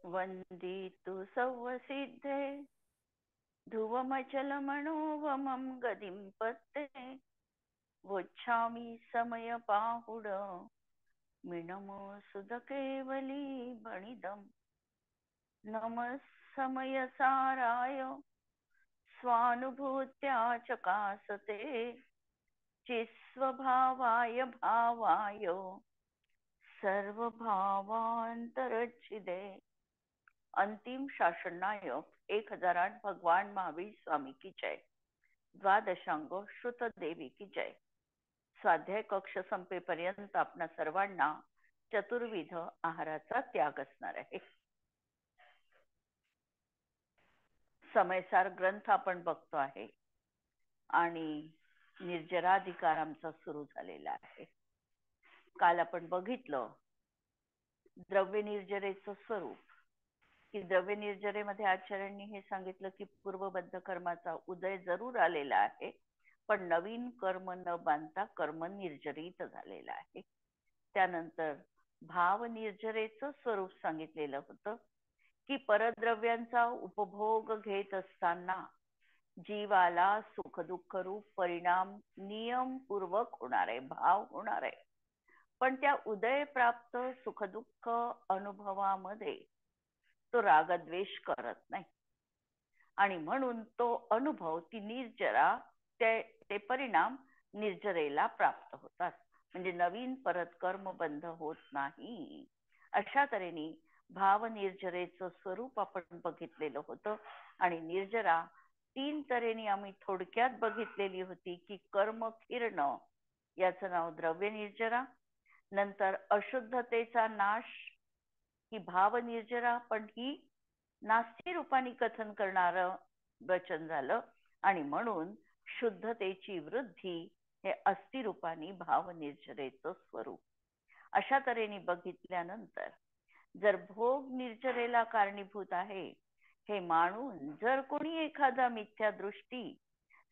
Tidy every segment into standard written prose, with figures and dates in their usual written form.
वन्दितु सौवसिद्धे ध्रुवमचलमनोवमं गदिं पत्ते वोच्छामि समयपाहुड मिनमो सुधकेवली बणिदम् नमः समयसाराय स्वानुभूत्या चकासते चिस्वभावाय भावाय सर्वभावांतरच्छिदे। अंतिम शासननायक 1008 भगवान महावीर स्वामी की जय। द्वादशांग श्रुत देवी की जय। स्वाध्याय कक्ष संपेपर्यंत आपणा सर्वांना चतुर्विध आहाराचा त्याग असणार आहे। समयसार ग्रंथ आपण बघतो आहे आणि निर्जराधिकार आमचा सुरू झालेला आहे। काल आपण बघितलं द्रव्य निर्जरेचं स्वरूप, की द्रव्य निर्जरेमध्ये आचार्यांनी हे सांगितलं की पूर्वबद्ध कर्माचा उदय जरूर आलेला आहे, पण नवीन कर्म न बांधता कर्म निर्जरित झालेला आहे। त्यानंतर भाव निर्जरेचं स्वरूप सांगितलेलं होतं की परद्रव्यांचा उपभोग घेत असताना जीवाला सुख दुःख रूप परिणाम नियमपूर्वक होणार आहे, भाव होणार आहे, पण त्या उदय प्राप्त सुख दुःख अनुभवामध्ये तो रागद्वेष करत नाही आणि म्हणून तो अनुभव ती निर्जरा ते परिणाम निर्जरेला प्राप्त होतात, म्हणजे नवीन परत कर्म बंध होत नाही। अशा तऱ्हेने भाव निर्जरेचं स्वरूप आपण बघितलेलं होतं आणि निर्जरा तीन तऱ्हेने आम्ही थोडक्यात बघितलेली होती की कर्म किरण याचं नाव द्रव्य निर्जरा, नंतर अशुद्धतेचा नाश ही भाव निर्जरा, पण ही नास्ती रूपाने कथन करणार वचन झालं आणि म्हणून शुद्धतेची वृद्धी हे अस्थि रूपाने भाव निर्जरेचं स्वरूप। अशा तऱ्हेने बघितल्यानंतर जर भोग निर्जरेला कारणीभूत आहे हे मानून जर कोणी एखादा मिथ्या दृष्टी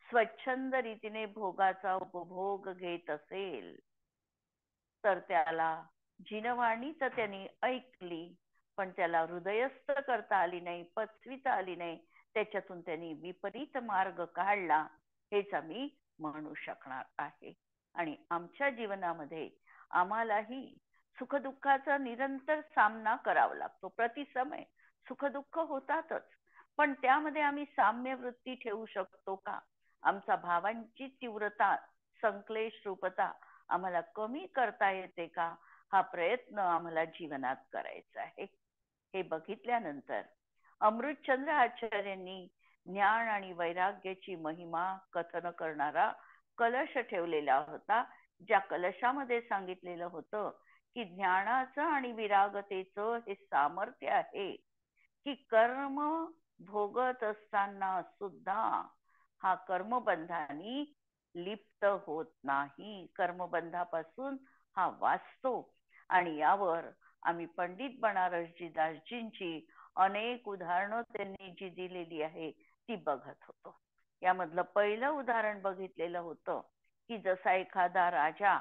स्वच्छंद रीतीने भोगाचा उपभोग घेत असेल तर त्याला जिनवाणी तर त्यांनी ऐकली पण त्याला हृदयस्थ करता आली नाही, पचविता आली नाही, त्याच्यातून त्यांनी विपरीत मार्ग काढला हेच आम्ही म्हणू शकणार आहे। आणि आमच्या जीवनामध्ये आम्हालाही सुखदुःखाचा निरंतर सामना करावा लागतो। प्रतिसमय सुखदुःख होतातच, पण त्यामध्ये आम्ही साम्य वृत्ती ठेवू शकतो का? आमचा भावांची तीव्रता संक्लेश रूपता आम्हाला कमी करता येते का? हा प्रयत्न आम्हाला जीवनात करायचा आहे। हे बघितल्यानंतर अमृतचंद्र आचार्यांनी ज्ञान आणि वैराग्याची महिमा कथन करणारा कलश ठेवलेला होता, ज्या कलशामध्ये सांगितलेलं होतं की ज्ञानाचं आणि विरागतेचं हे सामर्थ्य आहे की कर्म भोगत असताना सुद्धा हा कर्मबंधानी लिप्त होत नाही, कर्मबंधापासून हा वाचतो। आणि यावर आम्ही पंडित बनारसजी दासजींची अनेक उदाहरणं त्यांनी जी दिलेली आहे ती बघत होतो। यामधलं पहिलं उदाहरण बघितलेलं होतं की जसा एखादा राजा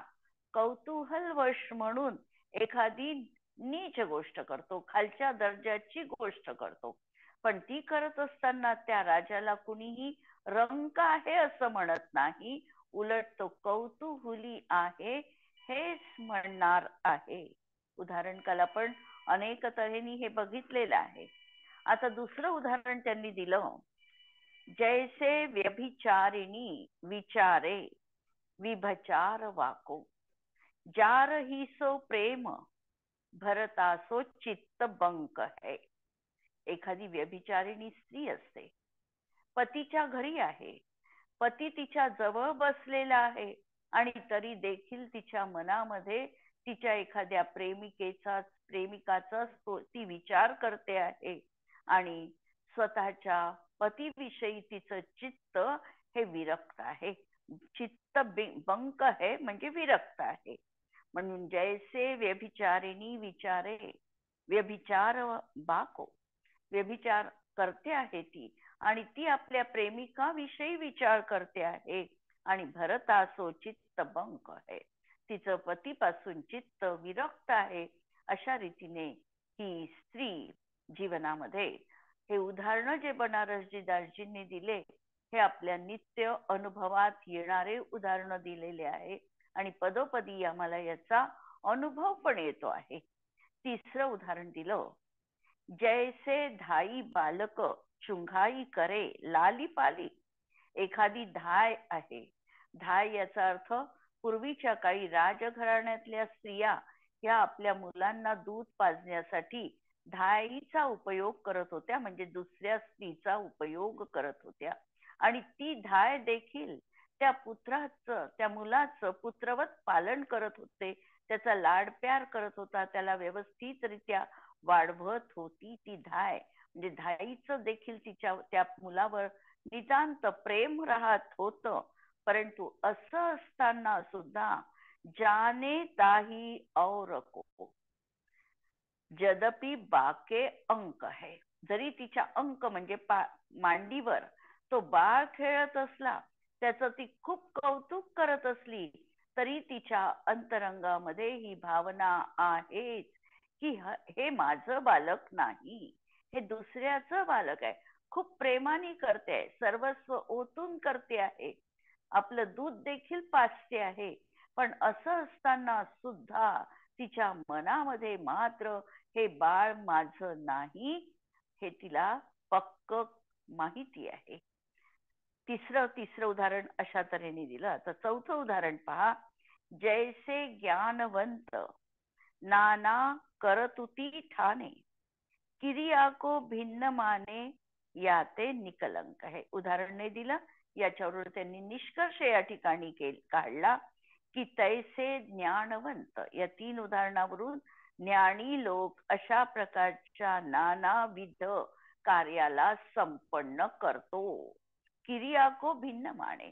कौतूहलवश म्हणून एखादी नीच गोष्ट करतो, खालच्या दर्जाची गोष्ट करतो, पण ती करत असताना त्या राजाला कुणीही रंक आहे असं म्हणत नाही, उलट तो कौतूहली आहे हेच म्हणणार आहे। उदाहरण काल आपण अनेक तऱ्हेने हे बघितलेलं आहे। आता दुसरं उदाहरण त्यांनी दिलं, जैसे व्यभिचारिणी विचारे विभचार वाको जार ही सो प्रेम भरता सो चित्त बंक है। एखादी व्यभिचारिणी स्त्री असते, पतीच्या घरी आहे, पती तिच्या जवळ बसलेला आहे आणि तरी देखील तिच्या मनामध्ये तिच्या एखाद्या प्रेमिकाचा ती विचार करते आहे आणि स्वतःच्या पतीविषयी तिचं चित्त हे विरक्त आहे, चित्त बंक आहे म्हणजे विरक्त आहे। म्हणून जैसे व्यभिचारिणी विचारे व्यभिचार बाको, व्यभिचार करते आहे ती आणि ती आपल्या प्रेमिकाविषयी विचार करते आहे आणि भरतासो चित्त बंक आहे, तिचं पतीपासून चित्त विरक्त आहे। अशा रीतीने ही स्त्री जीवनामध्ये हे उदाहरणं जे बनारसजी दासजींनी दिले हे आपल्या नित्य अनुभवात येणारे उदाहरणं दिलेले आहे आणि पदोपदी आम्हाला याचा अनुभव पण येतो आहे. तिसरं उदाहरण दिलं, जैसे धाई बालक चुंघाई करे लाली पाली. एखादी धाय आहे. धाय याचा अर्थ पूर्वीच्या काळी राजघराण्यातल्या स्त्रिया या आपल्या मुलांना दूध पाजण्यासाठी धाईचा उपयोग करत होत्या, म्हणजे दुसऱ्या स्त्रीचा उपयोग करत होत्या. आणि ती धाय देखील त्या पुत्राचं, त्या मुलाचं पुत्रवत पालन करत होते, त्याचा लाड प्यार करत होता, त्याला व्यवस्थितरित्या वाढवत होती ती धाय. म्हणजे धाईचं देखील तिच्या त्या मुलावर नितांत प्रेम राहत होतं. परंतु असं असताना सुद्धा जाने ताही और को जदपि बाके अंक है. जरी तिच्या अंक म्हणजे मांडीवर तो बाळ खेळत असला, त्याचं ती खूप कौतुक करत असली, तरी तिच्या अंतरंगामध्ये ही भावना आहेच की हे माझं बालक नाही, हे दुसऱ्याचं बालक आहे. खूप प्रेमाने करते, सर्वस्व ओतून करते आहे, आपलं दूध देखील पाजते आहे. पण असं असताना सुद्धा तिच्या मनामध्ये मात्र हे बाळ माझं नाही हे तिला पक्क माहिती आहे. तिसरं उदाहरण अशा तऱ्हेने दिलं. आता चौथं उदाहरण पहा, जैसे ज्ञानवंत नाना करतुती ठाणे क्रिया को भिन्न माने याते निकलंक आहे. उदाहरण दिलं, याच्यावरून त्यांनी निष्कर्ष या ठिकाणी काढला की तैसे ज्ञानवंत, या 3 उदाहरणावरून ज्ञानी लोक अशा प्रकारच्या नानाविध कार्याला संपन्न करतो. क्रिया को भिन्न माने,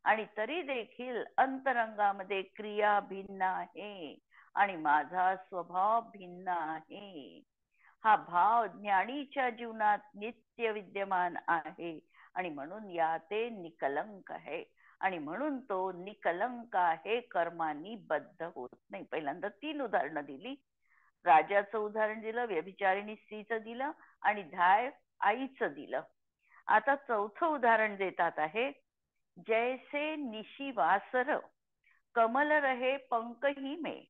आणि तरी देखील अंतरंगामध्ये क्रिया भिन्न आहे आणि माझा स्वभाव भिन्न आहे. हा भाव ज्ञानीच्या जीवनात नित्य विद्यमान आहे आणि म्हणून या ते निकलंक आहे. आणि म्हणून तो निकलंक आहे, कर्मांनी बद्ध होत नाही. पहिल्यांदा 3 उदाहरणं दिली. राजाचं उदाहरण दिलं, व्यभिचारिणी स्त्रीचं दिलं आणि धाय आईचं दिलं. आता चौथं उदाहरण देतात आहे, जैसे निशी वासर कमल रहे पंख ही में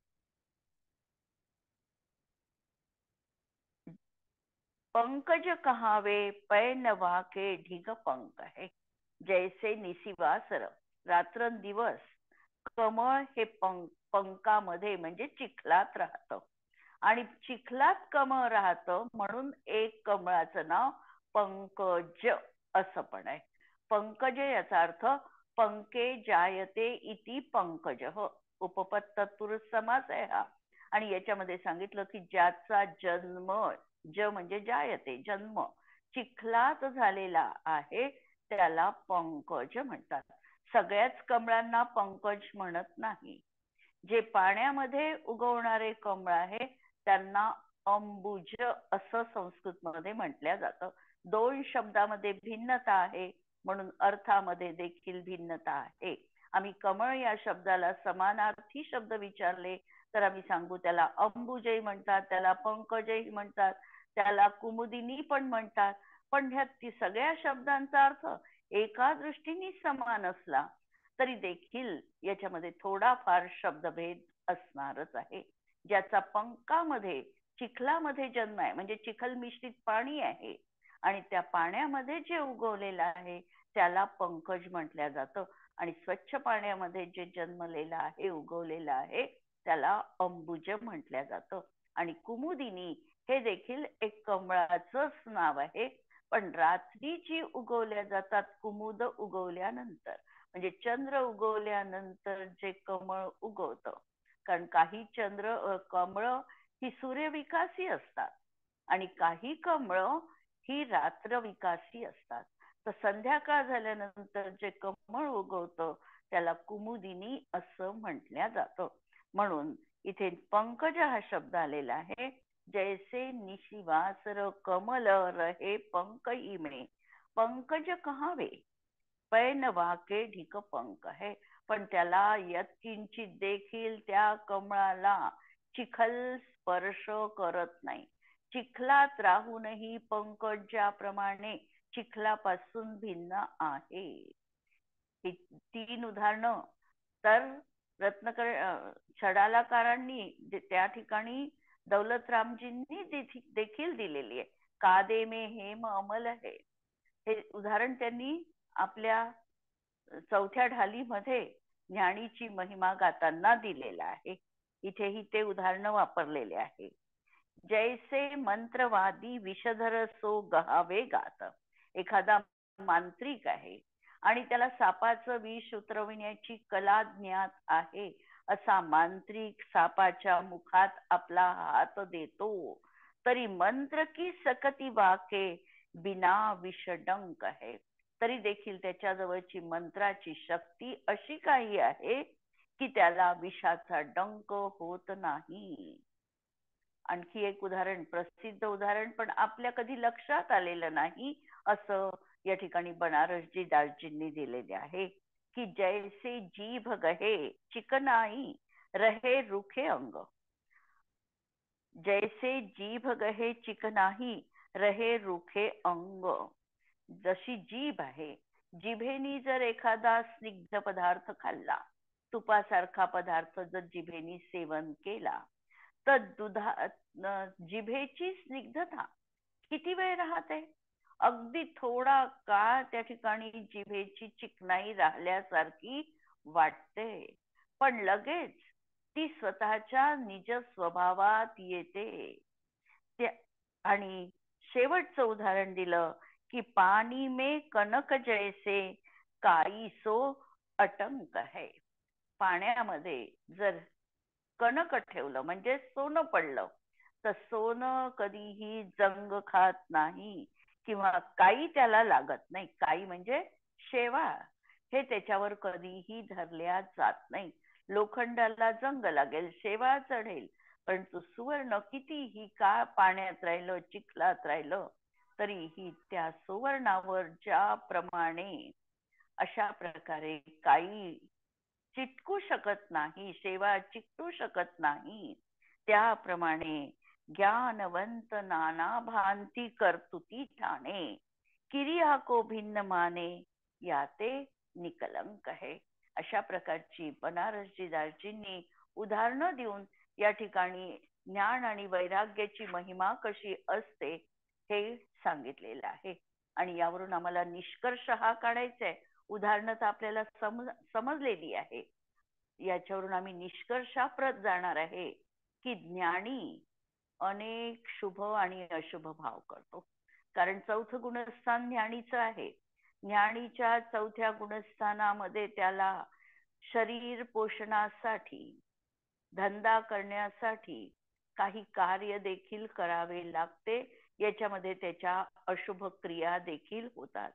पंकज कहावे पैनवा के ढिग पंख है. जैसे निशिवासर, रात्रंदिवस कमळ हे पंकामध्ये म्हणजे चिखलात राहतं आणि चिखलात कमळ राहतं, म्हणून एक कमळाचं नाव पंकज असं पण आहे. पंकज याचा अर्थ पंके जायते इति पंकज, उपपद तत्पुरुष समास आहे हा. आणि याच्यामध्ये सांगितलं की ज्याचा जन्म, ज म्हणजे जायते जन्म, चिखलात झालेला आहे त्याला पंकज म्हणतात. सगळ्याच कमळांना पंकज म्हणत नाही. जे पाण्यामध्ये उगवणारे कमळ आहे त्यांना अंबुज असं संस्कृत मध्ये म्हटलं जातं. 2 शब्दामध्ये भिन्नता आहे म्हणून अर्थामध्ये देखील भिन्नता आहे. आम्ही कमळ या शब्दाला समानार्थी शब्द विचारले तर आम्ही सांगू त्याला अंबुजही म्हणतात, त्याला पंकजही म्हणतात, त्याला कुमुदिनी पण म्हणतात. पण ह्या सगळ्या शब्दांचा अर्थ एका दृष्टीने समान असला तरी देखील याच्यामध्ये थोडाफार शब्दभेद असणारच आहे. ज्याचा पंकामध्ये चिखलामध्ये जन्म आहे, म्हणजे चिखल मिश्रित पाणी आहे आणि त्या पाण्यामध्ये जे उगवलेलं आहे त्याला पंकज म्हटलं जातं, आणि स्वच्छ पाण्यामध्ये जे जन्मलेलं आहे, उगवलेलं आहे, त्याला अंबुज म्हटलं जातं. आणि कुमुदिनी हे देखील एक कमळाचंच नाव आहे, पण रात्री जी उगवल्या जातात कुमुद उगवल्यानंतर, म्हणजे चंद्र उगवल्यानंतर जे कमळ उगवतं. कारण काही कमळ ही सूर्यविकासी असतात आणि काही कमळ ही रात्रविकासी असतात. तर संध्याकाळ झाल्यानंतर जे कमळ उगवतं त्याला कुमुदिनी असं म्हटलं जातं. म्हणून इथे पंकज हा शब्द आलेला आहे. जैसे निशिवासर कमल रहे पंख ही में, पंकज कहावे पैनवा के ढिक पंख है. पण त्याला यत्किंचित देखील त्या कमळाला चिखल स्पर्श करत नाही. चिखलात राहूनही पंकज ज्याप्रमाणे चिखलापासून भिन्न आहे. ही 3 उदाहरणं तर छडालाकारांनी त्या ठिकाणी दौलतरामजींनी देखील दिलेली आहे. कादे में हेम अमल है, हे उदाहरण त्यांनी आपल्या 4थ्या ढालीमध्ये ज्ञानीची महिमा गाताना दिलेला आहे. इथेही ते उदाहरण वापरलेले आहे. जैसे मंत्रवादी विषधर सो गहावे गात. एखादा मांत्रिक आहे आणि त्याला सापाचं विष उतरविण्याची कला ज्ञात आहे, असा मांत्रिक सापाच्या मुखात आपला हात देतो, तरी मंत्र की सकती वाके बिना विषडंक आहे. तरी देखील त्याच्या जवळची मंत्राची शक्ती अशी काही आहे की त्याला विषाचा डंक होत नाही. आणखी एक उदाहरण, प्रसिद्ध उदाहरण, पण आपल्या कधी लक्षात आलेलं नाही असं या ठिकाणी बनारसजी दासजींनी दिलेले आहे की जैसे जीभ गहे चिकनाई रहे रुखे अंग. जैसे जीभ गहे चिकनाही रहे रुखे अंग. जशी जीभ आहे, जिभेनी जर एखादा स्निग्ध पदार्थ खाल्ला, तुपासारखा पदार्थ जर जिभेनी सेवन केला, तर जिभेची स्निग्धता किती वेळ राहते? अगदी थोडा काळ त्या ठिकाणी जिभेची चिकनाई राहिल्यासारखी वाटते, पण लगेच ती स्वतःच्या निज स्वभावात येते. आणि शेवटचं उदाहरण दिलं की पाणी में कनक जैसे काई सो अटंक है. पाण्यामध्ये जर कणक ठेवलं म्हणजे सोनं पडलं, तर सोनं कधीही जंग खात नाही किंवा काही त्याला लागत नाही. काही म्हणजे शेवाळ, हे त्याच्यावर कधीही धरल्या जात नाही. लोखंडाला जंग लागेल, शेवाळ चढेल, परंतु सुवर्ण कितीही काळ पाण्यात राहिलं, चिखलात राहिलं, तरीही त्या सुवर्णावर ज्याप्रमाणे अशा प्रकारे काही चिटकू शकत नाही, शेवाळ चिकटू शकत नाही, त्याप्रमाणे ज्ञानवंत नाना भांती कर्तुती ठाणे, किरिया को भिन्न माने याते निकलंक है. अशा प्रकारची बनारसजी दासजींनी उदाहरणं देऊन या ठिकाणी ज्ञान आणि वैराग्याची महिमा कशी असते हे सांगितलेलं आहे. आणि यावरून आम्हाला निष्कर्ष हा काढायचा आहे. उदाहरणं तर आपल्याला समजलेली आहे. याच्यावरून आम्ही निष्कर्षाप्रत जाणार आहे की ज्ञानी अनेक शुभ आणि अशुभ भाव करतो. कारण 4थं गुणस्थान ज्ञानीचं आहे. ज्ञानीच्या 4थ्या गुणस्थानामध्ये त्याला शरीर पोषणासाठी, धंदा करण्यासाठी काही कार्य देखील करावे लागते. याच्यामध्ये त्याच्या अशुभ क्रिया देखील होतात.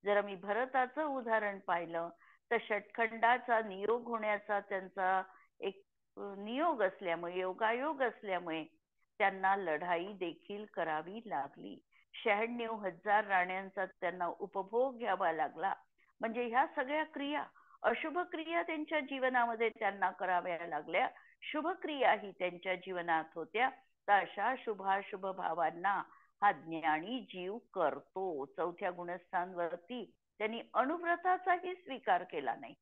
जर आम्ही भरताचं उदाहरण पाहिलं तर षटखंडाचा नियोग होण्याचा त्यांचा एक नियोग असल्यामुळे, योगायोग असल्यामुळे त्यांना लढाई देखील करावी लागली. 96,000 राण्यांचा त्यांना उपभोग घ्यावा लागला. म्हणजे ह्या सगळ्या क्रिया, अशुभ क्रिया त्यांच्या जीवनामध्ये त्यांना कराव्या लागल्या, शुभ क्रियाही त्यांच्या जीवनात होत्या. तर अशा शुभाशुभ भावांना हा ज्ञानी जीव करतो. 4थ्या गुणस्थानवरती त्यांनी अनुव्रताचाही स्वीकार केला नाही,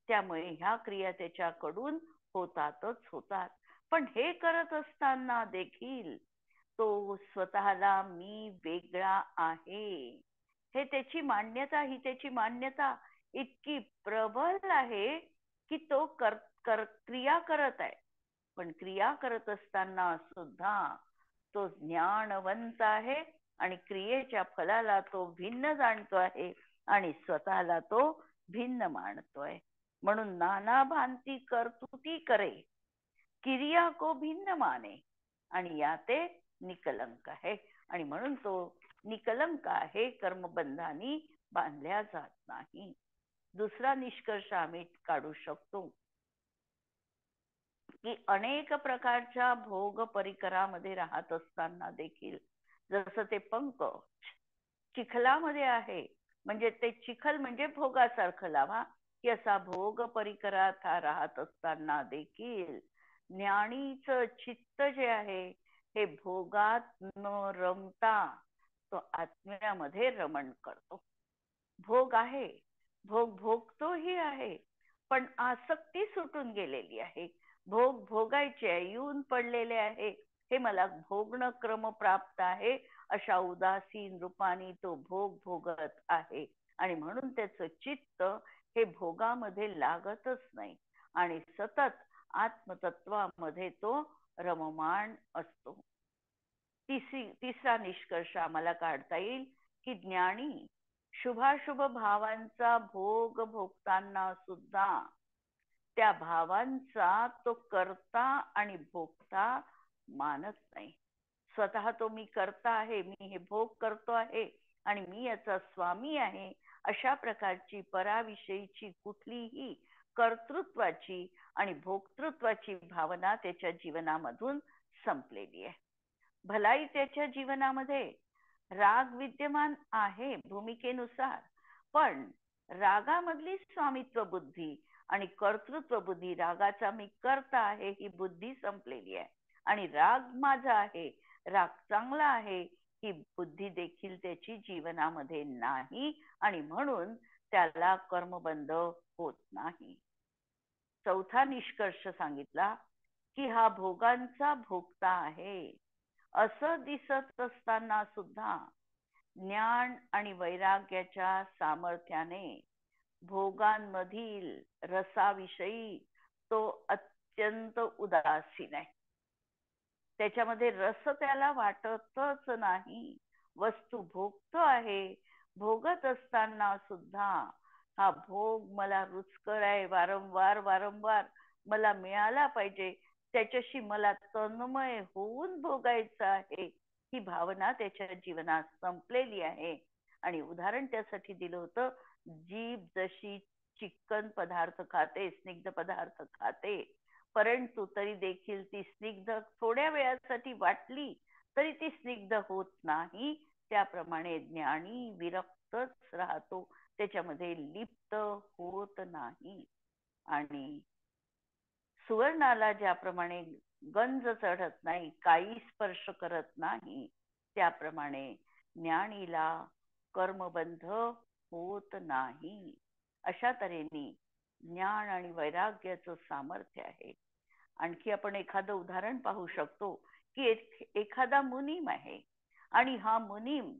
त्यामुळे ह्या क्रिया त्याच्याकडून होतातच होतात. पण हे करत असताना देखील तो स्वतःला मी वेगळा आहे, हे त्याची मान्यता, ही त्याची मान्यता इतकी प्रबल आहे की तो क्रिया करत आहे. पण क्रिया करत असताना सुद्धा तो ज्ञानवंत आहे आणि क्रियेच्या फलाला तो भिन्न जाणतो आहे आणि स्वतःला तो भिन्न मानतोय. म्हणून नाना भांती कर्तुती करे, क्रिया को भिन्न माने, आणि याते निकलंक आहे. आणि म्हणून तो निकलंक आहे, कर्मबंधानी बांधल्या जात नाही. दुसरा निष्कर्ष आम्ही काढू शकतो की अनेक प्रकारच्या भोग परिकरामध्ये राहत असताना देखील, जसं ते पंख चिखलामध्ये आहे, म्हणजे ते चिखल म्हणजे भोगासारखं लावा, की असा भोग परिकरात राहत असताना देखील ज्ञानीचं चित्त जे आहे हे भोगात न रमता तो आत्म्यामध्ये रमण करतो. भोग आहे, भोग भोगतोही आहे, पण आसक्ती सुटून गेलेली आहे. भोग भोगायचे आहे, येऊन पडलेले आहे, हे मला भोगणं क्रम प्राप्त आहे, अशा उदासीन रूपाने तो भोग भोगत आहे. आणि म्हणून त्याचं चित्त हे भोगामध्ये लागतच नाही आणि सतत आत्मतत्वामध्ये तो रममाण असतो. तिसरा निष्कर्ष आम्हाला काढता येईल की ज्ञानी शुभाशुभ भावांचा भोग भोगताना सुद्धा त्या भावांचा तो करता आणि भोगता मानत नाही. स्वतः तो मी करता आहे, मी हे भोग करतो आहे आणि मी याचा स्वामी आहे, अशा प्रकारची पराविषयीची कुठलीही कर्तृत्वाची आणि भोक्तृत्वाची भावना त्याच्या जीवनामधून संपलेली आहे. भलाई त्याच्या जीवनामध्ये राग विद्यमान आहे भूमिकेनुसार, पण रागामधली स्वामित्व बुद्धी आणि कर्तृत्व बुद्धी, रागाचा मी करता आहे ही बुद्धी संपलेली आहे आणि राग माझा आहे, राग चांगला आहे ही बुद्धी देखील त्याची जीवनामध्ये नाही आणि म्हणून त्याला कर्मबंध होत नाही. चौथा निष्कर्ष सांगितला की हा भोगांचा भोगता आहे असं दिसत असताना सुद्धा ज्ञान आणि वैराग्याच्या सामर्थ्याने भोगांमधील रसाविषयी तो अत्यंत उदासीन आहे. त्याच्यामध्ये रस त्याला वाटतच नाही. वस्तू भोगतो आहे, भोगत असताना सुद्धा हा भोग मला रुचकर आहे, वारंवार वारंवार मला मिळाला पाहिजे, त्याच्याशी मला तन्मय होऊन भोगायचं आहे, ही भावना त्याच्या जीवनात संपलेली आहे. आणि उदाहरण त्यासाठी दिलं होतं, जीभ जशी चिकन पदार्थ खाते, स्निग्ध पदार्थ खाते, परंतु तरी देखील ती स्निग्ध थोड्या वेळासाठी वाटली तरी ती स्निग्ध होत नाही, त्याप्रमाणे ज्ञानी विरक्तच राहतो, त्याच्यामध्ये लिप्त होत नाही. आणि सुवर्णाला ज्याप्रमाणे गंज चढत नाही, काही स्पर्श करत नाही, त्याप्रमाणे ज्ञानीला कर्मबंध होत नाही. अशा तऱ्हेने ज्ञान आणि वैराग्याचं सामर्थ्य आहे. आणखी आपण एखादं उदाहरण पाहू शकतो की एखादा मुनीम आहे आणि हा मुनीम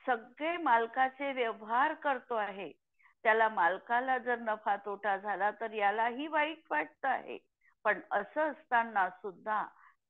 सगळे मालकाचे व्यवहार करतो आहे, त्याला मालकाला जर नफा तोटा झाला तर यालाही वाईट वाटत आहे, पण असं असताना सुद्धा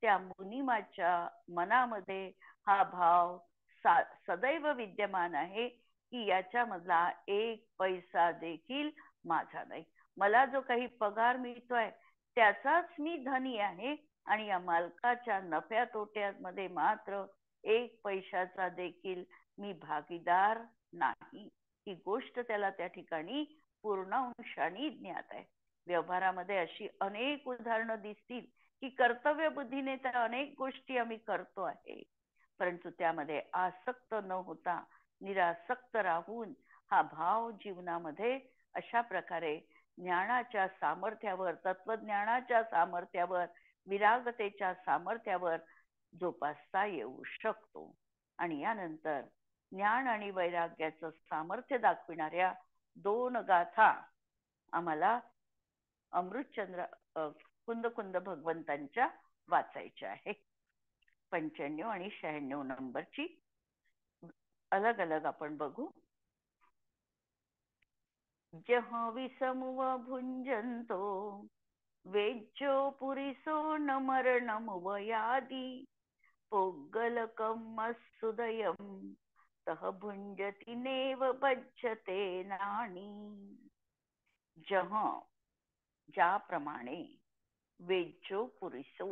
त्या मुनिमाच्या मनामध्ये हा भाव सदैव विद्यमान आहे की याच्यामधला एक पैसा देखील माझा नाही. मला जो काही पगार मिळतोय त्याचाच मी धनी आहे आणि या मालकाच्या नफ्या तोट्यामध्ये मात्र एक पैशाचा देखील मी भागीदार नाही. ही गोष्ट त्याला त्या ठिकाणी पूर्ण अंशाने ज्ञात आहे. व्यवहारामध्ये अशी अनेक उदाहरणं दिसतील की कर्तव्य बुद्धीने तर अनेक गोष्टी आम्ही करतो आहे, परंतु त्यामध्ये आसक्त न होता निरासक्त राहून हा भाव जीवनामध्ये अशा प्रकारे ज्ञानाच्या सामर्थ्यावर, तत्वज्ञानाच्या सामर्थ्यावर, विरागतेच्या सामर्थ्यावर जोपासता येऊ शकतो. आणि यानंतर ज्ञान आणि वैराग्याचं सामर्थ्य दाखविणाऱ्या 2 गाथा आम्हाला अमृतचंद्र कुंद भगवंतांच्या वाचायच्या आहे. 95 आणि 96 नंबरची अलग अलग आपण बघू. जह विषमुव भुंजंतो वेज्यो पुरिसो न मरणमुवयादी पोग्गलकमसुदयं तह भुंजती नेव बज्जते नाणी. जह ज्याप्रमाणे, वेज्यो पुरुषो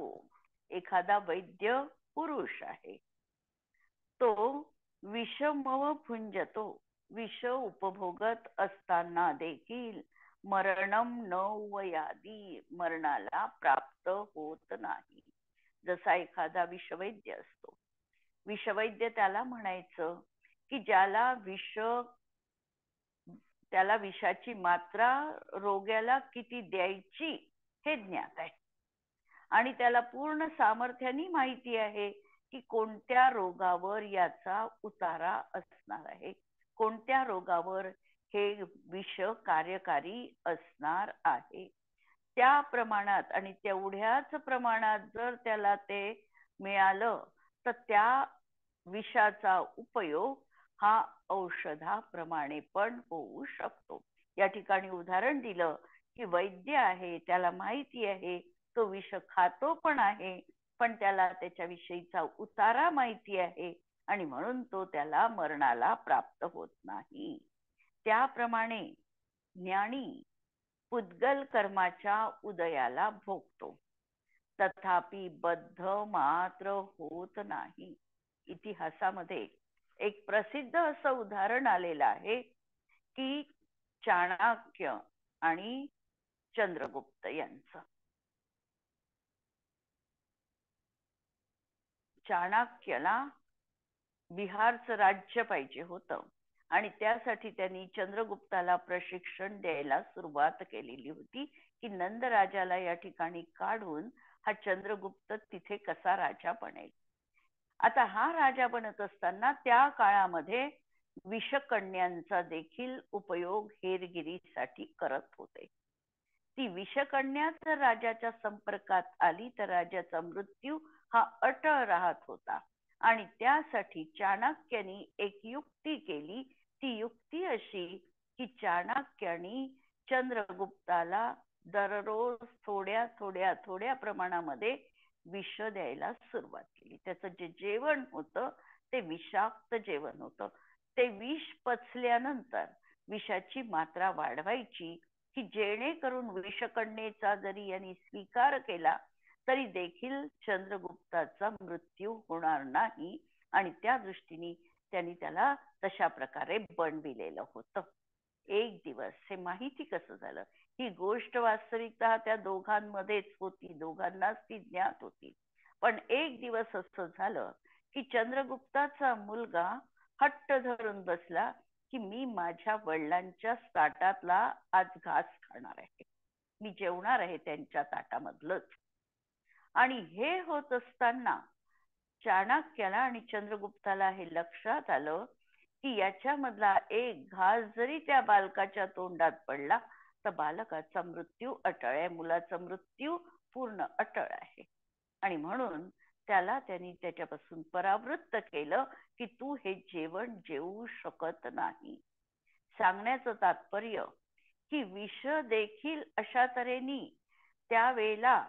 एखादा वैद्य पुरुष आहे, तो विषमव भुंजतो विष उपभोगत असताना देखील मरणम न वयादी मरणाला प्राप्त होत नाही. जसा एखादा विषवैद्य असतो, विषवैद्य त्याला म्हणायचं की ज्याला त्याला विषाची मात्रा रोग्याला किती द्यायची हे ज्ञात आहे आणि त्याला पूर्ण सामर्थ्याने माहिती आहे की कोणत्या रोगावर याचा उतारा असणार आहे, कोणत्या रोगावर हे विष कार्यकारी असणार आहे. त्या प्रमाणात आणि तेवढ्याच प्रमाणात जर त्याला ते मिळालं तर त्या विषाचा उपयोग हा औषधाप्रमाणे पण होऊ शकतो. या ठिकाणी उदाहरण दिलं की वैद्य आहे, त्याला माहिती आहे, तो विष खातो पण आहे, पण त्याला त्याच्याविषयीचा उतारा माहिती आहे आणि म्हणून तो त्याला मरणाला प्राप्त होत नाही. त्याप्रमाणे ज्ञानी पुद्गल कर्माच्या उदयाला भोगतो, तथापि बद्ध मात्र होत नाही. इतिहासामध्ये एक प्रसिद्ध असं उदाहरण आलेलं आहे की चाणक्य आणि चंद्रगुप्त यांचं. चाणक्याला बिहारचं राज्य पाहिजे होतं आणि त्यासाठी त्यांनी चंद्रगुप्ताला प्रशिक्षण द्यायला सुरुवात केलेली होती की नंद राजाला या ठिकाणी काढून हा चंद्रगुप्त तिथे कसा राजा बनेल. आता हा राजा बनत असताना त्या काळामध्ये विषकन्यांचा देखील उपयोग हेरगिरीसाठी करत होते. ती विषकन्या जर राजाच्या संपर्कात आली तर राजाचा मृत्यू हा अटळ राहत होता आणि त्यासाठी चाणक्याने एक युक्ती केली. ती युक्ती अशी की चाणक्याने चंद्रगुप्ताला दररोज थोड्या थोड्या थोड्या प्रमाणामध्ये विष द्यायला सुरुवात केली. त्याचं जे जेवण होतं ते विषाक्त जेवण होतं. ते विष पचल्यानंतर विषाची मात्रा वाढवायची की जेणेकरून विषकन्येचा जरी यांनी स्वीकार केला तरी देखील चंद्रगुप्ताचा मृत्यू होणार नाही आणि त्या दृष्टीने त्यांनी त्याला तशा प्रकारे बनविलेलं होतं. एक दिवस हे माहिती कसं झालं, ही गोष्ट वास्तविकतः त्या दोघांमध्येच होती, दोघांनाच ती ज्ञात होती. पण एक दिवस असं झालं की चंद्रगुप्ताचा मुलगा हट्ट धरून बसला की मी माझ्या वडिलांच्या ताटातला आज घास खाणार आहे, मी जेवणार आहे त्यांच्या ताटामधलंच. आणि हे होत असताना चाणक्याला आणि चंद्रगुप्ताला हे लक्षात आलं की याच्यामधला एक घास जरी त्या बालकाच्या तोंडात पडला तर बालकाचा मृत्यू अटळ आहे, मुलाचा मृत्यू पूर्ण अटळ आहे. आणि म्हणून त्याला त्यांनी त्याच्यापासून परावृत्त केलं की तू हे जेवण जेवू शकत नाही. सांगण्याचं तात्पर्य की विष देखील अशा तऱ्हेने त्यावेळेला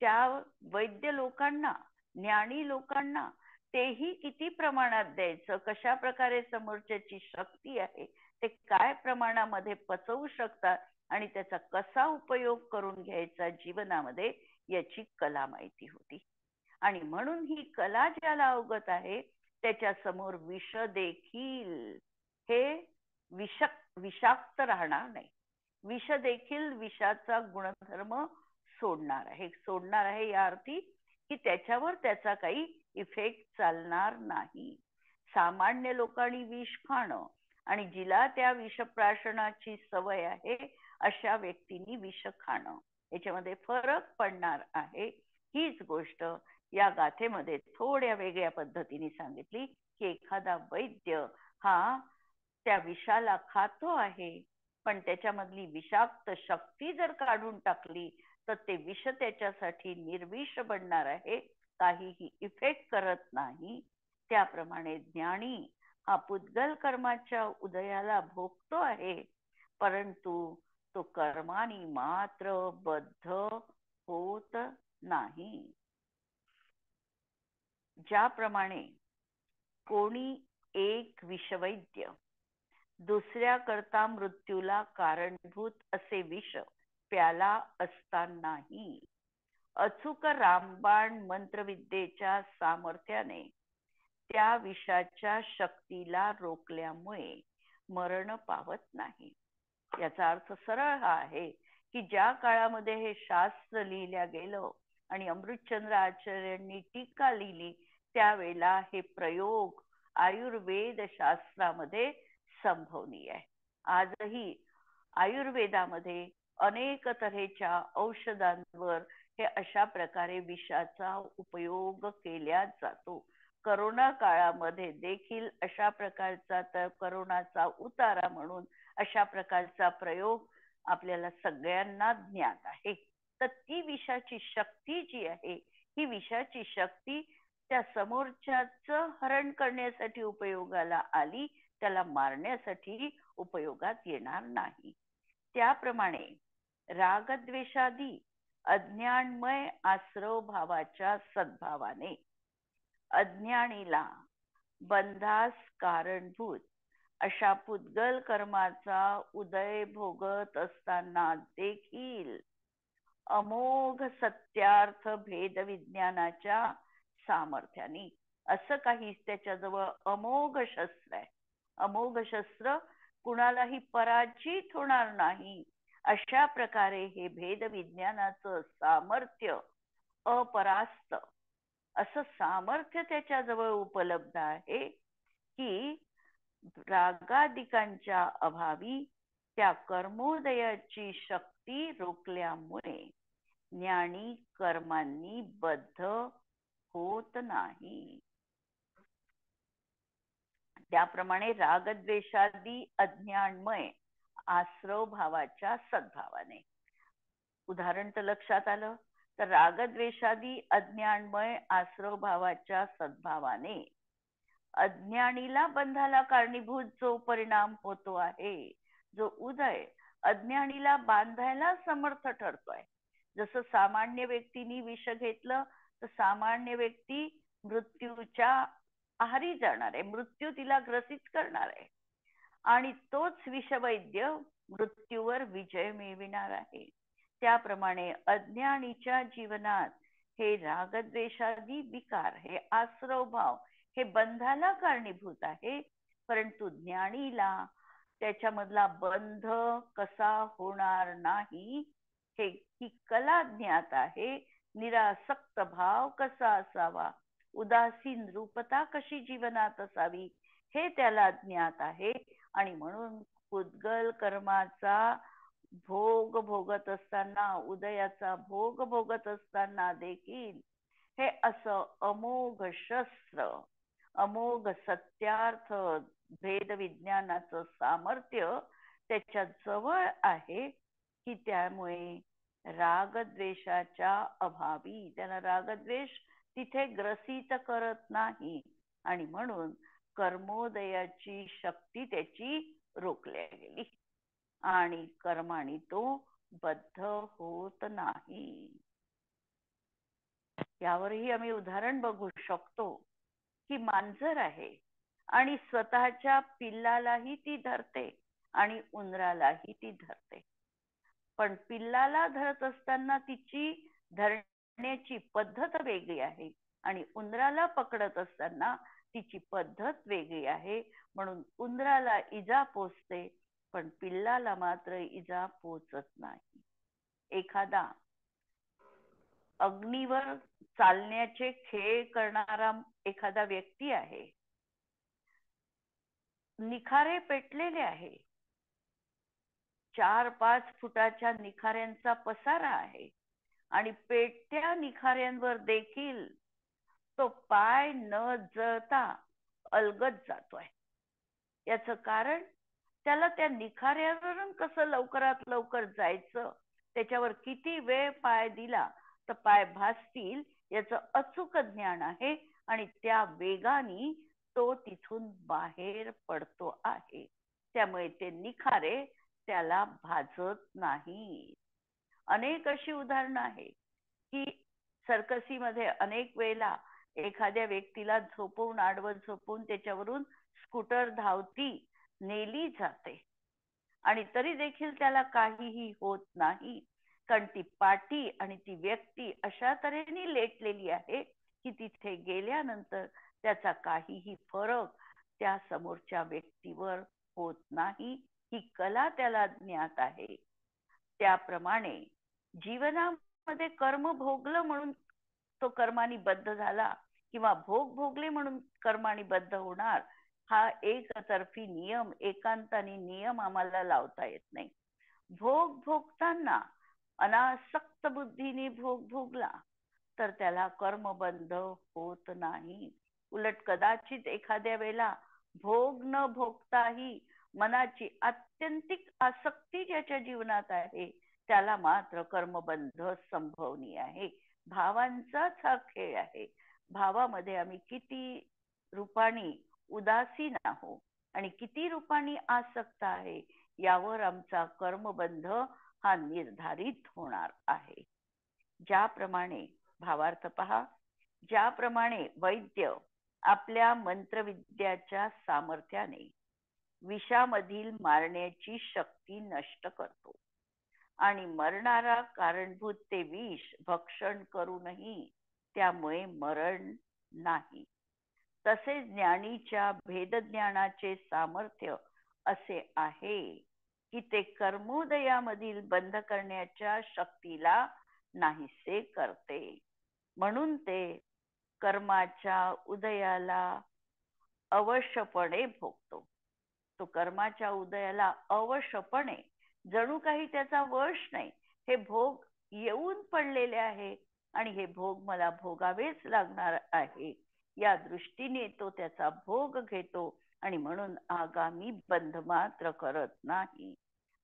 त्या वैद्य लोकांना, ज्ञानी लोकांना तेही किती प्रमाणात द्यायचं, कशा प्रकारे समोरच्याची शक्ती आहे, ते काय प्रमाणामध्ये पचवू शकतात आणि त्याचा कसा उपयोग करून घ्यायचा जीवनामध्ये, याची कला माहिती होती. आणि म्हणून ही कला ज्याला अवगत आहे त्याच्या समोर विष देखील हे विषाक्त राहणार नाही. विष देखील विषाचा गुणधर्म सोडणार आहे या अर्थी की त्याच्यावर त्याचा काही इफेक्ट चालणार नाही. सामान्य लोकांनी विष खाणं आणि जिला त्या विषप्राशनाची सवय आहे अशा व्यक्तींनी विष खाणं याच्यामध्ये फरक पडणार आहे. हीच गोष्ट या गाथेमध्ये थोड्या वेगळ्या पद्धतीने सांगितली की एखादा वैद्य हा त्या विषाला खातो आहे पण त्याच्यामधली विषाक्त शक्ती जर काढून टाकली तर ते विष त्याच्यासाठी निर्विष बनणार आहे, काहीही इफेक्ट करत नाही. त्याप्रमाणे ज्ञानी हा पुद्गल कर्माच्या उदयाला भोगतो आहे परंतु तो कर्मानी मात्र बद्ध होत नाही. ज्याप्रमाणे कोणी एक विषवैद्य दुसऱ्या करता मृत्यूला कारणभूत असे विष प्याला असतानाही अचूक रामबाण मंत्रविद्येच्या सामर्थ्याने त्या विषाच्या शक्तीला रोखल्यामुळे मरण पावत नाही. याचा अर्थ सरळ हा आहे की ज्या काळामध्ये हे शास्त्र लिहिल्या गेलं आणि अमृतचंद्र आचार्यांनी टीका लिहिली त्यावेळेला हे प्रयोग आयुर्वेद शास्त्रामध्ये संभवनीय आहे. आजही आयुर्वेदामध्ये अनेक तऱ्हेच्या औषधांवर हे अशा प्रकारे विषाचा उपयोग केला जातो. करोना काळामध्ये देखील अशा प्रकारचा, तर करोनाचा उतारा म्हणून अशा प्रकारचा प्रयोग आपल्याला सगळ्यांना ज्ञात आहे. तर ती विषाची शक्ती जी आहे, ही विषाची शक्ती त्या समोरच्याच हरण करण्यासाठी उपयोगाला आली, त्याला मारण्यासाठी उपयोगात येणार नाही. त्याप्रमाणे रागद्वेषादी अज्ञानमय आश्रव भावाच्या सद्भावाने अज्ञानीला बंधास कारणभूत अशा पुद्गल कर्माचा उदय भोगत असताना देखील अमोघ सत्यार्थ भेद विज्ञानाच्या सामर्थ्याने, असं काही त्याच्याजवळ अमोघ शस्त्र आहे, अमोघ शस्त्र कुणालाही पराजित होणार नाही, अशा प्रकारे हे भेद विज्ञानाचं सामर्थ्य अपरास्त असं सामर्थ्य त्याच्याजवळ उपलब्ध आहे की रागादिकांच्या अभावी त्या कर्मोदयाची शक्ती रोखल्यामुळे ज्ञानी कर्मांनी बद्ध होत नाही. त्याप्रमाणे रागद्वेषादी अज्ञानमय आश्रव भावाच्या सद्भावाने, उदाहरण तर लक्षात आलं. तर रागद्वेषादी अज्ञानमय आश्रव भावाच्या सद्भावाने अज्ञानीला बंधाला कारणीभूत जो परिणाम होतो आहे, जो उदय अज्ञानीला बांधायला समर्थ ठरतोय. जसं सामान्य व्यक्तीने विष घेतलं तर सामान्य व्यक्ती मृत्यूच्या आहारी जाणार आहे, मृत्यू तिला ग्रसित करणार आहे, आणि तोच विषवैद्य मृत्यूवर विजय मिळविणार आहे. त्याप्रमाणे अज्ञानीच्या जीवनात हे रागद्वेषादी विकार, हे आश्रव भाव, हे बंधाला कारणीभूत आहे, परंतु ज्ञानीला त्याच्यामधला बंध कसा होणार नाही हे ही कला ज्ञात आहे. निरासक्त भाव कसा असावा, उदासीन रूपता कशी जीवनात असावी, हे त्याला ज्ञात आहे. आणि म्हणून पुद्गल कर्माचा भोग भोगत असताना, उदयाचा भोग भोगत असताना देखील हे असं अमोघ शस्त्र, अमोघ सत्यार्थ भेद विज्ञानाचं सामर्थ्य त्याच्या जवळ आहे की त्यामुळे रागद्वेषाच्या अभावी त्याला रागद्वेष तिथे ग्रसित करत नाही, आणि म्हणून कर्मोदयाची शक्ती त्याची रोखल्या गेली आणि कर्माने तो बद्ध होत नाही. यावरही आम्ही उदाहरण बघू शकतो की मांजर आहे आणि स्वतःच्या पिल्लालाही ती धरते आणि उंदरालाही ती धरते, पण पिल्लाला धरत असताना तिची धरण्याची पद्धत वेगळी आहे आणि उंदराला पकडत असताना तिची पद्धत वेगळी आहे. म्हणून उंदराला इजा पोचते पण पिल्लाला मात्र इजा पोचत नाही. एखादा अग्नीवर चालण्याचे खेळ करणारा एखादा व्यक्ती आहे, निखारे पेटलेले आहे, 4-5 फुटाच्या निखाऱ्यांचा पसारा आहे आणि पेटत्या निखाऱ्यांवर देखील तो पाय न जळता अलगद जातोय. याचं कारण त्याला त्या निखाऱ्यावरून कसं लवकरात लवकर जायचं, त्याच्यावर किती वेळ पाय दिला तर पाय भासतील याचं अचूक ज्ञान आहे आणि त्या वेगाने तो तिथून बाहेर पडतो आहे. त्यामुळे ते निखारे त्याला भाजत नाही. अनेक अशी उदाहरणं आहे की सर्कसीमध्ये अनेक वेळेला एखाद्या व्यक्तीला झोपवून, आडवं झोपवून त्याच्यावरून स्कूटर धावती नेली जाते आणि तरी देखील त्याला काहीही होत नाही, कारण ती पाटी आणि ती व्यक्ती अशा तऱ्हेने लेटलेली आहे की तिथे गेल्यानंतर त्याचा काहीही फरक त्या समोरच्या व्यक्तीवर होत नाही. ही कला त्याला ज्ञात आहे. त्याप्रमाणे जीवनामध्ये कर्म भोगलं म्हणून तो कर्मानी बद्ध झाला किंवा भोग भोगले म्हणून कर्मानी बद्ध होणार, हा एकतर्फी नियम, एकांताने नियम आम्हाला लावता येत नाही. भोग भोगताना अनासक्त बुद्धीने भोग भोगला तर त्याला कर्मबंध होत नाही. उलट कदाचित एखाद्या वेळेला भोग न भोगताही मनाची आत्यंतिक आसक्ती ज्याच्या जीवनात आहे त्याला मात्र कर्मबंध संभवनीय आहे. भावांचाच हा खेळ आहे. भावामध्ये आम्ही किती रूपाने उदासीन आहोत आणि किती रूपाने आसक्त आहे यावर आमचा कर्मबंध हा निर्धारित होणार आहे. ज्याप्रमाणे भावार्थ पहा, ज्याप्रमाणे वैद्य आपल्या मंत्रविद्याच्या सामर्थ्याने विषामधील मारण्याची शक्ती नष्ट करतो आणि मरणारा कारणभूत ते विष भक्षण करूनही त्यामुळे मरण नाही, तसे ज्ञानीच्या भेदज्ञानाचे सामर्थ्य असे आहे की ते कर्मोदयामधील बंध करण्याच्या शक्तीला नाहीसे करते. म्हणून ते कर्माच्या उदयाला अवश्यपणे भोगतो. तो कर्माच्या उदयाला अवश्यपणे, जणू काही त्याचा वश नाही, हे भोग येऊन पडलेले आहे आणि हे भोग मला भोगावेच लागणार आहे या दृष्टीने तो त्याचा भोग घेतो आणि म्हणून आगामी बंध मात्र करत नाही.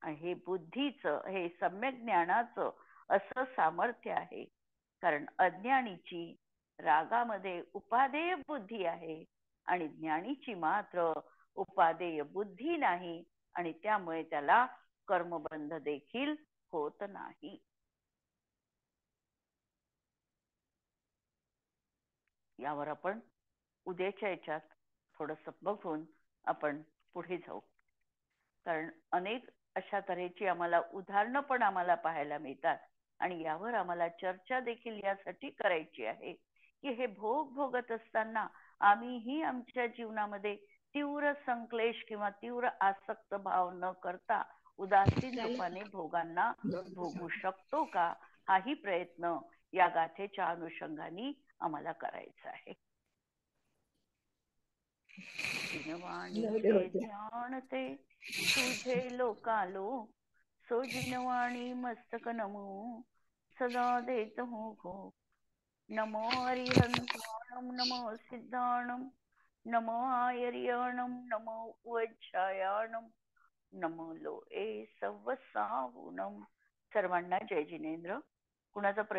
आणि हे बुद्धीचं, हे सम्यक ज्ञानाचं असं सामर्थ्य आहे. कारण अज्ञानीची रागामध्ये उपादेय बुद्धी आहे आणि ज्ञानीची मात्र उपादेय बुद्धी नाही आणि त्यामुळे त्याला कर्मबंध देखील होत नाही. यावर आपण उद्याच्या याच्यात थोडस बघून आपण पुढे जाऊ. कारण अनेक अशा तऱ्हेची आम्हाला उदाहरणं पण आम्हाला पाहायला मिळतात आणि यावर आम्हाला चर्चा देखील यासाठी करायची आहे की हे भोग भोगत असताना आम्हीही आमच्या जीवनामध्ये तीव्र संक्लेश किंवा तीव्र आसक्त भाव न करता उदासीन रूपाने भोगांना भोगू शकतो का, हाही प्रयत्न या गाथेच्या अनुषंगाने आम्हाला करायचा आहे. जिनवाणीचे ध्यानते तुझे लोकालो, सो जिनवाणी मस्तक नमो सदा देत हो घो. नमो हरिहंसाणम नमो सिद्धाणम नमो आयर्याणम नमो उज्जायाणम नमो लोए सवसाहुणम. सर्वांना जय जिनेंद्र. कुणाचा प्रश्न